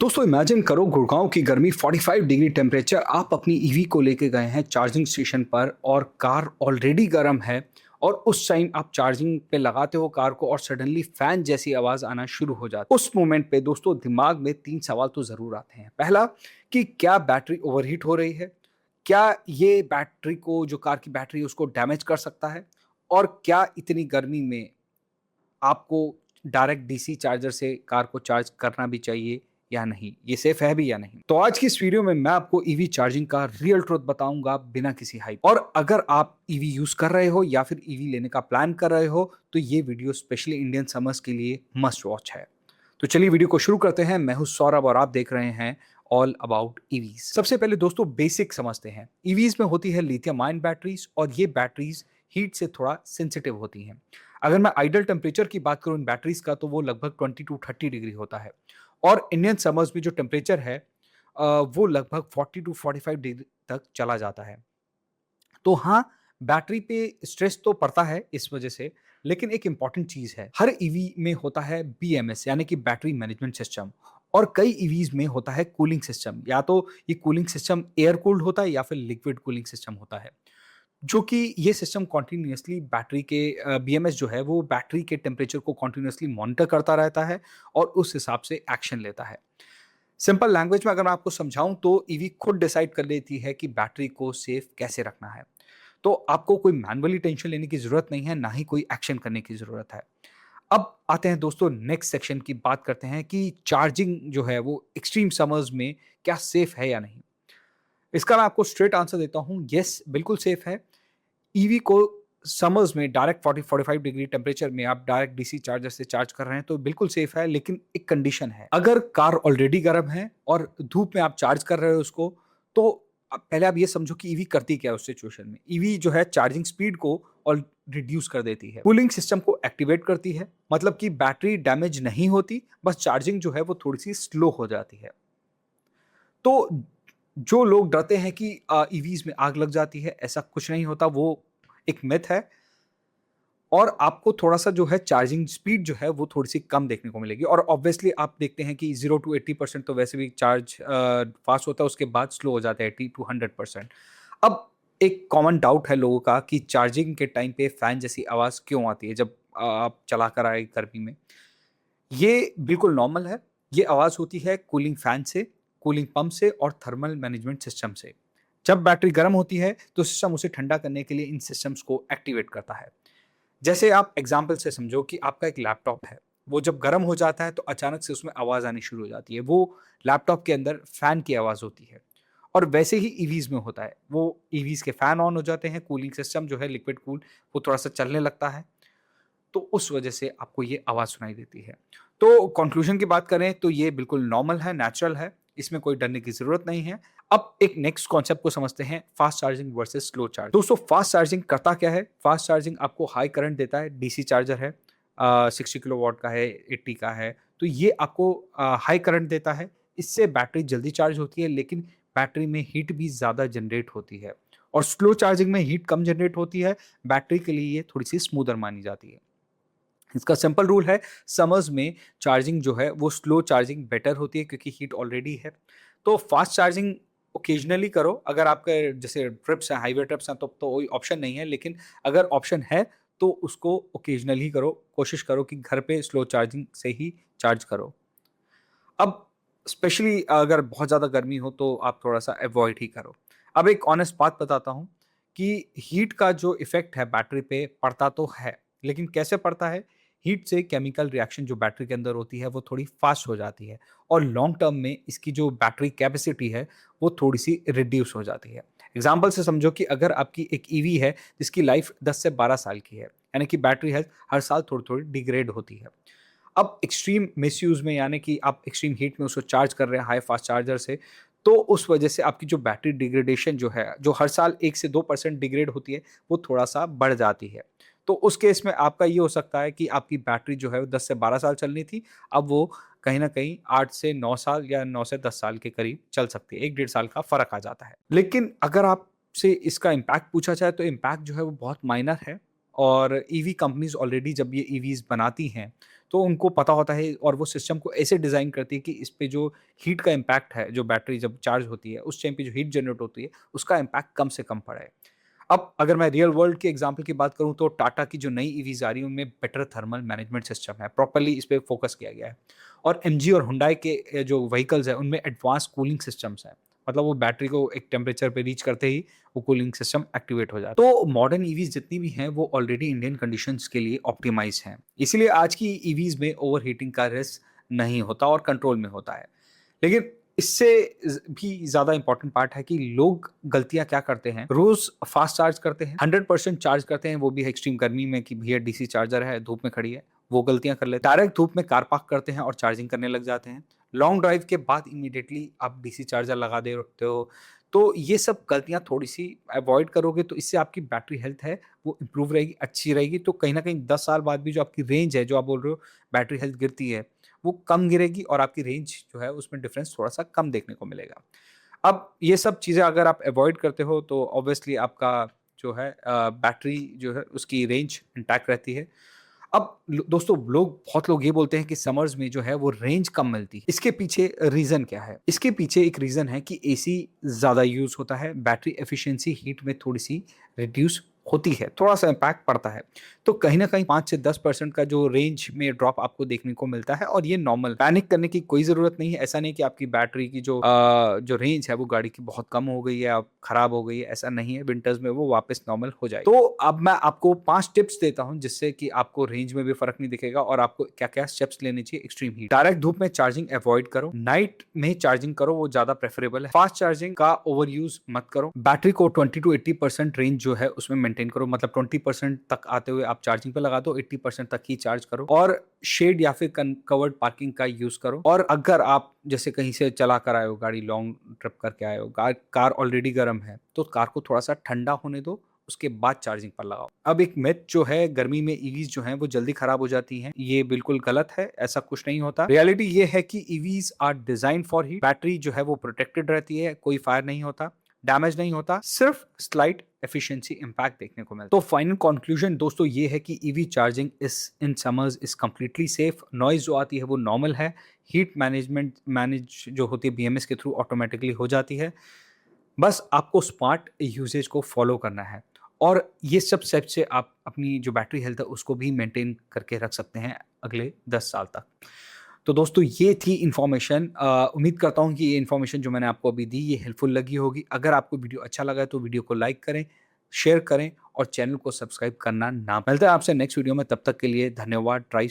दोस्तों इमेजिन करो गुड़गांव की गर्मी 45 डिग्री टेम्परेचर आप अपनी ईवी को लेके गए हैं चार्जिंग स्टेशन पर और कार ऑलरेडी गर्म है और उस टाइम आप चार्जिंग पे लगाते हो कार को और सडनली फैन जैसी आवाज आना शुरू हो जाती है। उस मोमेंट पे दोस्तों दिमाग में तीन सवाल तो जरूर आते हैं। पहला कि क्या बैटरी ओवरहीट हो रही है, क्या ये बैटरी को जो कार की बैटरी है उसको डैमेज कर सकता है, और क्या इतनी गर्मी में आपको डायरेक्ट डीसी चार्जर से कार को चार्ज करना भी चाहिए या नहीं, ये सेफ है भी या नहीं। तो आज की इस वीडियो में मैं आपको ईवी चार्जिंग का रियल ट्रुथ बताऊंगा बिना किसी हाइप। और अगर आप ईवी यूज कर रहे हो या फिर ईवी लेने का प्लान कर रहे हो तो ये वीडियो स्पेशली इंडियन समर्स के लिए मस्ट वॉच है। तो चलिए वीडियो को शुरू करते हैं। मैं हूं सौरभ और आप देख रहे हैं ऑल अबाउट ईवीज। सबसे पहले दोस्तों बेसिक समझते हैं। ईवीज में होती है लिथियम आयन बैटरीज और ये बैटरीज हीट से थोड़ा सेंसिटिव होती हैं। अगर मैं आइडल टेम्परेचर की बात करूं इन बैटरीज का तो वो लगभग 20 टू 30 डिग्री होता है। और इंडियन समर्स में जो टेम्परेचर है वो लगभग 40 टू 45 डिग्री तक चला जाता है। तो हाँ, बैटरी पे स्ट्रेस तो पड़ता है इस वजह से, लेकिन एक इंपॉर्टेंट चीज है, हर ईवी में होता है बीएमएस यानी कि बैटरी मैनेजमेंट सिस्टम। और कई ईवीज में होता है कूलिंग सिस्टम। या तो ये कूलिंग सिस्टम एयर कूल्ड होता है या फिर लिक्विड कूलिंग सिस्टम होता है, जो कि ये सिस्टम कॉन्टिन्यूसली बैटरी के बीएमएस जो है वो बैटरी के टेम्परेचर को कॉन्टिन्यूसली मॉनिटर करता रहता है और उस हिसाब से एक्शन लेता है। सिंपल लैंग्वेज में अगर मैं आपको समझाऊं तो ईवी खुद डिसाइड कर लेती है कि बैटरी को सेफ कैसे रखना है। तो आपको कोई मैनुअली टेंशन लेने की जरूरत नहीं है, ना ही कोई एक्शन करने की जरूरत है। अब आते हैं दोस्तों नेक्स्ट सेक्शन की, बात करते हैं कि चार्जिंग जो है वो एक्सट्रीम समर्स में क्या सेफ है या नहीं। इसका मैं आपको स्ट्रेट आंसर देता हूं, यस बिल्कुल सेफ है। ईवी को समर्स में डायरेक्ट 40-45 डिग्री टेम्परेचर में आप डायरेक्ट डीसी चार्जर से चार्ज कर रहे हैं तो बिल्कुल सेफ है, लेकिन एक कंडीशन है। अगर कार ऑलरेडी गर्म है और धूप में आप चार्ज कर रहे हो उसको, तो पहले आप ये समझो कि ईवी करती क्या है उस सिचुएशन में। ईवी जो है चार्जिंग स्पीड को और रिड्यूस कर देती है, कूलिंग सिस्टम को एक्टिवेट करती है, मतलब कि बैटरी डैमेज नहीं होती, बस चार्जिंग जो है वो थोड़ी सी स्लो हो जाती है। तो जो लोग डरते हैं कि ईवीज में आग लग जाती है, ऐसा कुछ नहीं होता, वो एक मिथ है। और आपको थोड़ा-सा जो है चार्जिंग स्पीड जो है वो थोड़ी-सी कम देखने को मिलेगी। और ऑब्वियसली आप देखते हैं कि 0 टू 80% तो वैसे भी चार्ज फास्ट होता है, उसके बाद स्लो हो जाता है 80 टू 100%। अब एक कॉमन डाउट है लोगों का कि चार्जिंग के टाइम पे फैन जैसी आवाज़ क्यों आती है जब आप चला कर आए गर्मी में? ये बिल्कुल नॉर्मल है। ये आवाज़ होती है कूलिंग फैन से, कूलिंग पंप से और थर्मल मैनेजमेंट सिस्टम से। जब बैटरी गर्म होती है तो सिस्टम उसे ठंडा करने के लिए इन सिस्टम्स को एक्टिवेट करता है। जैसे आप एग्जाम्पल से समझो कि आपका एक लैपटॉप है, वो जब गर्म हो जाता है तो अचानक से उसमें आवाज़ आनी शुरू हो जाती है। वो लैपटॉप के अंदर फ़ैन की आवाज़ होती है। और वैसे ही ईवीज़ में होता है। वो ईवीज़ के फ़ैन ऑन हो जाते हैं, कूलिंग सिस्टम जो है लिक्विड कूल वो थोड़ा-सा चलने लगता है, तो उस वजह से आपको ये आवाज़ सुनाई देती है। तो कंक्लूजन की बात करें तो ये बिल्कुल नॉर्मल है, नेचुरल है, इसमें कोई डरने की ज़रूरत नहीं है। अब एक नेक्स्ट कॉन्सेप्ट को समझते हैं, fast charging versus slow charge. दोस्तों फास्ट चार्जिंग करता क्या है? फास्ट चार्जिंग आपको हाई करंट देता है, डीसी चार्जर है, 60 किलोवाट का है, 80 का है, तो ये आपको हाई करंट देता है। इससे बैटरी जल्दी चार्ज होती है, लेकिन बैटरी में हीट भी ज़्यादा जनरेट होती है। और स्लो चार्जिंग में हीट कम जनरेट होती है, बैटरी के लिए ये थोड़ी-सी स्मूदर मानी जाती है। इसका सिंपल रूल है, समर्स में चार्जिंग जो है वो स्लो चार्जिंग बेटर होती है क्योंकि हीट ऑलरेडी है। तो फास्ट चार्जिंग ओकेजनली करो, अगर आपके जैसे ट्रिप्स हैं, हाईवे ट्रिप्स हैं, तो कोई ऑप्शन नहीं है, लेकिन अगर ऑप्शन है तो उसको ओकेजनली करो। कोशिश करो कि घर पे स्लो चार्जिंग से ही चार्ज करो। अब स्पेशली अगर बहुत ज़्यादा गर्मी हो तो आप थोड़ा-सा अवॉइड ही करो। अब एक ऑनेस्ट बात बताता हूँ कि हीट का जो इफ़ेक्ट है बैटरी पे पड़ता तो है, लेकिन कैसे पड़ता है? हीट से केमिकल रिएक्शन जो बैटरी के अंदर होती है वो थोड़ी फ़ास्ट हो जाती है और लॉन्ग टर्म में इसकी जो बैटरी कैपेसिटी है वो थोड़ी-सी रिड्यूस हो जाती है। एग्ज़ाम्पल से समझो कि अगर आपकी एक ईवी है जिसकी लाइफ़ 10 से 12 साल की है, यानी कि बैटरी हेल्थ हर साल थोड़ी-थोड़ी डिग्रेड होती है। अब एक्सट्रीम मिसयूज़ में यानी कि आप एक्सट्रीम हीट में उसको चार्ज कर रहे हैं हाई फास्ट चार्जर से, तो उस वजह से आपकी जो बैटरी डिग्रेडेशन जो है, जो हर साल 1 से 2% डिग्रेड होती है, वो थोड़ा-सा बढ़ जाती है। तो उस केस में आपका ये हो सकता है कि आपकी बैटरी जो है वो 10 से 12 साल चलनी थी, अब वो कहीं न कहीं 8 से 9 साल या 9 से 10 साल के करीब चल सकती है। 1 डेढ़ साल का फ़र्क आ जाता है। लेकिन अगर आपसे इसका इम्पैक्ट पूछा जाए तो इम्पैक्ट जो है वो बहुत माइनर है। और ईवी कंपनीज़ ऑलरेडी जब ये ईवीज़ बनाती हैं, तो उनको पता होता है और वो सिस्टम को ऐसे डिज़ाइन करती है कि इस पे जो हीट का इम्पैक्ट है, जो बैटरी जब चार्ज होती है, उस टाइम पे जो हीट जनरेट होती है, उसका इम्पैक्ट कम से कम पड़े। अब अगर मैं रियल वर्ल्ड के एग्ज़ाम्पल की बात करूँ तो टाटा की जो नई ईवीज़ आ रही है उनमें बेटर थर्मल मैनेजमेंट सिस्टम है, प्रॉपर्ली इस पे फ़ोकस किया गया है। और एमजी और हुंडई के जो व्हीकल्स हैं उनमें एडवांस कूलिंग सिस्टम्स हैं। मतलब वो बैटरी को एक टेम्परेचर पे रीच करते ही वो कूलिंग सिस्टम एक्टिवेट हो जाता है। तो मॉडर्न ईवीज़ जितनी भी हैं वो ऑलरेडी इंडियन कंडीशंस के लिए ऑप्टिमाइज़ हैं। इसीलिए आज की ईवीज़ में ओवरहीटिंग का रिस्क नहीं होता और कंट्रोल में होता है। लेकिन इससे भी ज़्यादा इम्पोर्टेंट पार्ट है कि लोग गलतियाँ क्या करते हैं, रोज़ फ़ास्ट चार्ज करते हैं, 100% चार्ज करते हैं, वो भी एक्सट्रीम गर्मी में कि भैया डीसी चार्जर है, धूप में खड़ी है, वो गलतियाँ कर लेते हैं। डायरेक्ट धूप में कार पार्क करते हैं और चार्जिंग करने लग जाते हैं। लॉन्ग ड्राइव के बाद इमीडिएटली आप डीसी चार्जर लगा देते हो, तो ये सब गलतियाँ थोड़ी-सी अवॉइड करोगे तो इससे आपकी बैटरी हेल्थ है, वो इम्प्रूव रहेगी, अच्छी रहेगी, तो कहीं न कहीं 10 साल बाद भी जो आपकी रेंज है, जो आप बोल रहे हो बैटरी हेल्थ गिरती है, वो कम गिरेगी और आपकी रेंज जो है उसमें डिफरेंस थोड़ा-सा कम देखने को मिलेगा। अब ये सब चीज़ें अगर आप अवॉइड करते हो तो ऑब्वियसली आपका जो है बैटरी जो है उसकी रेंज इंटैक्ट रहती है। अब दोस्तों बहुत लोग ये बोलते हैं कि समर्स में जो है वो रेंज कम मिलती है। इसके पीछे रीज़न क्या है? इसके पीछे एक रीज़न है कि एसी ज़्यादा यूज़ होता है, बैटरी एफिशिएंसी हीट में थोड़ी-सी रिड्यूस होती है, थोड़ा-सा इम्पैक्ट पड़ता है। तो कहीं न कहीं 5 से 10% का जो रेंज में ड्रॉप आपको देखने को मिलता है और ये नॉर्मल, पैनिक करने की कोई ज़रूरत नहीं है। ऐसा नहीं कि आपकी बैटरी की जो रेंज है वो गाड़ी की बहुत कम हो गई है, अब खराब हो गई है, ऐसा नहीं है। विंटर्स में वो वापस नॉर्मल हो जाएगी। तो अब मैं आपको 5 टिप्स देता हूँ जिससे कि आपको रेंज में भी फ़र्क नहीं दिखेगा और आपको क्या-क्या स्टेप्स लेने चाहिए एक्सट्रीम हीट। डायरेक्ट धूप में चार्जिंग अवॉइड करो, नाइट में चार्जिंग करो, वो ज़्यादा प्रेफरेबल है। फास्ट चार्जिंग का ओवर यूज़ मत करो। बैटरी को 20 टू 80% रेंज जो है उसमें मेंटेन करो, मतलब 20% तक आते हुए आप चार्जिंग पे लगा दो, 80% तक ही चार्ज करो और शेड या फिर कवर्ड पार्किंग का यूज़ करो। और अगर आप जैसे कहीं से चला कर आए हो, गाड़ी लॉन्ग ट्रिप करके आए हो, कार ऑलरेडी गर्म है, तो कार को थोड़ा-सा ठंडा होने दो, उसके बाद चार्जिंग पर लगाओ। अब एक मिथ जो है, गर्मी में ईवीज़ जो हैं वो जल्दी खराब हो जाती हैं, ये बिल्कुल गलत है, ऐसा कुछ नहीं होता। रियलिटी ये है कि EVs are designed for heat, battery जो है वो प्रोटेक्टेड रहती है, कोई फायर नहीं होता, डैमेज नहीं होता, सिर्फ स्लाइट एफिशिएंसी इम्पैक्ट देखने को मिलता है। तो फाइनल कंक्लूजन दोस्तों ये है कि ईवी चार्जिंग इस in summers is completely safe, noise जो आती है वो नॉर्मल है, हीट मैनेज जो होती है बीएमएस के थ्रू ऑटोमेटिकली हो जाती है। बस आपको स्मार्ट यूसेज को फॉलो करना है और ये सब स्टेप से आप अपनी जो बैटरी हेल्थ है उसको भी मेंटेन करके रख सकते हैं अगले 10 साल तक। तो दोस्तों ये थी इन्फॉर्मेशन। उम्मीद करता हूँ कि ये इन्फॉर्मेशन जो मैंने आपको अभी दी ये हेल्पफुल लगी होगी। अगर आपको वीडियो अच्छा लगा है तो वीडियो को लाइक करें, शेयर करें और चैनल को सब्सक्राइब करना ना। मिलते हैं आपसे नेक्स्ट वीडियो में, तब तक के लिए धन्यवाद। ड्राइव